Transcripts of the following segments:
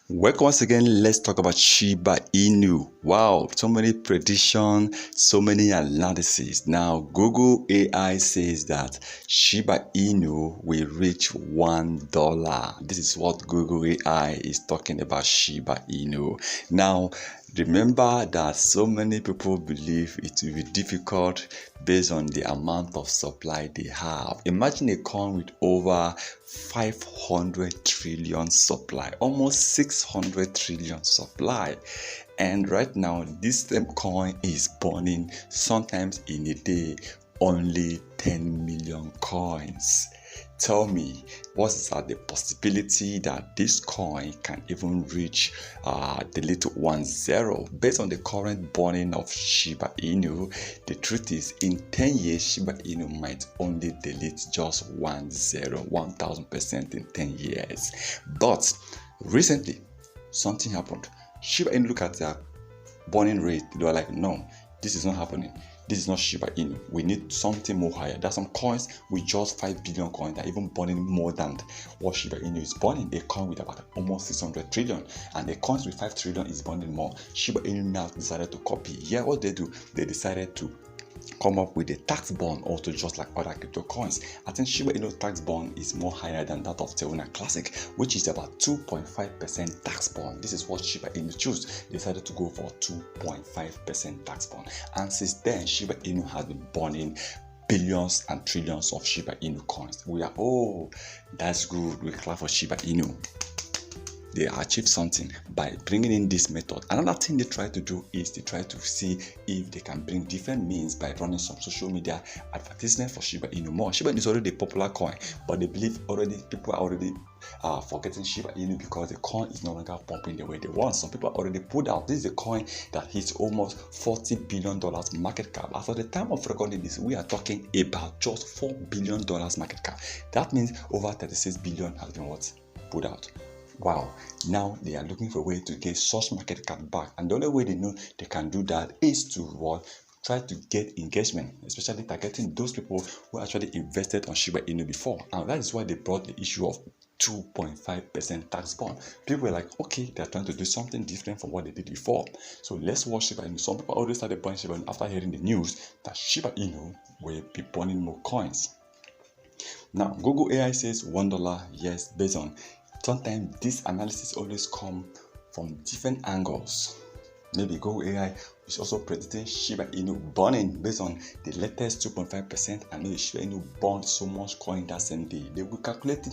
Welcome once again. Let's talk about Shiba Inu. Wow, so many predictions, so many analyses. Now, Google AI says that Shiba Inu will reach $1. This is what Google AI is talking about Shiba Inu. Now, remember that so many people believe it will be difficult based on the amount of supply they have. Imagine a coin with over 500 trillion supply, almost 600 trillion supply. And right now, this same coin is burning sometimes in a day only 10 million coins. Tell me, what is the possibility that this coin can even reach the little 10 based on the current burning of Shiba Inu? The truth is, in 10 years, Shiba Inu might only delete just 1000% in 10 years. But recently, something happened. Shiba Inu look at their burning rate. They were like, no, this is not happening. This is not Shiba Inu. We need something more higher. There are some coins with just 5 billion coins that are even burning more than what Shiba Inu is burning. A coin with about almost 600 trillion, and a coin with 5 trillion is burning more. Shiba Inu now decided to copy. Yeah, what they do, they decided to come up with a tax bond also, just like other crypto coins. I think Shiba Inu tax bond is more higher than that of Teruna Classic, which is about 2.5% tax bond. This is what Shiba Inu chose. They decided to go for 2.5% tax bond, and since then Shiba Inu has been burning billions and trillions of Shiba Inu coins. We are, oh, that's good. We clap for Shiba Inu. They achieved something by bringing in this method. Another thing they try to do is they try to see if they can bring different means by running some social media advertisement for Shiba Inu more. Shiba Inu is already a popular coin, but they believe already people are already forgetting Shiba Inu because the coin is no longer pumping the way they want. Some people are already pulled out. This is a coin that hits almost $40 billion market cap. As of the time of recording this, we are talking about just $4 billion market cap. That means over 36 billion has been what? Pulled out. Wow, now they are looking for a way to get such market cap back, and the only way they know they can do that is to what? Try to get engagement, especially targeting those people who actually invested on Shiba Inu before. And that is why they brought the issue of 2.5% tax bond. People were like, okay, they're trying to do something different from what they did before, so let's watch Shiba Inu. Some people already started buying Shiba Inu after hearing the news that Shiba Inu will be burning more coins. Now, Google AI says $1, yes, based on sometimes this analysis always come from different angles. Maybe Google AI is also predicting Shiba Inu burning based on the latest 2.5%, and maybe Shiba Inu burned so much coin that same day. They will calculate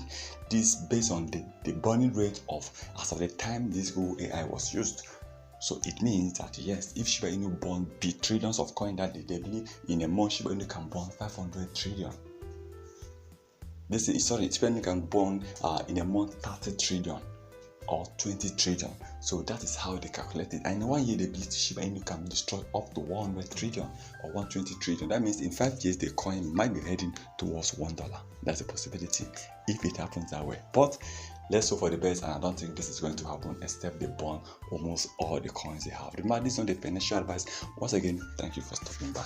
this based on the burning rate of as of the time this Google AI was used. So it means that yes, if Shiba Inu burned trillions of coin that day, they believe in a month Shiba Inu can burn 500 trillion. Shiba Inu can burn in a month 30 trillion or 20 trillion. So that is how they calculate it. And in 1 year, they believe Shiba Inu can destroy up to 100 trillion or 120 trillion. That means in 5 years, the coin might be heading towards $1. That's a possibility if it happens that way. But let's hope for the best, and I don't think this is going to happen except they burn almost all the coins they have. Remember, this is not the financial advice. Once again, thank you for stopping by.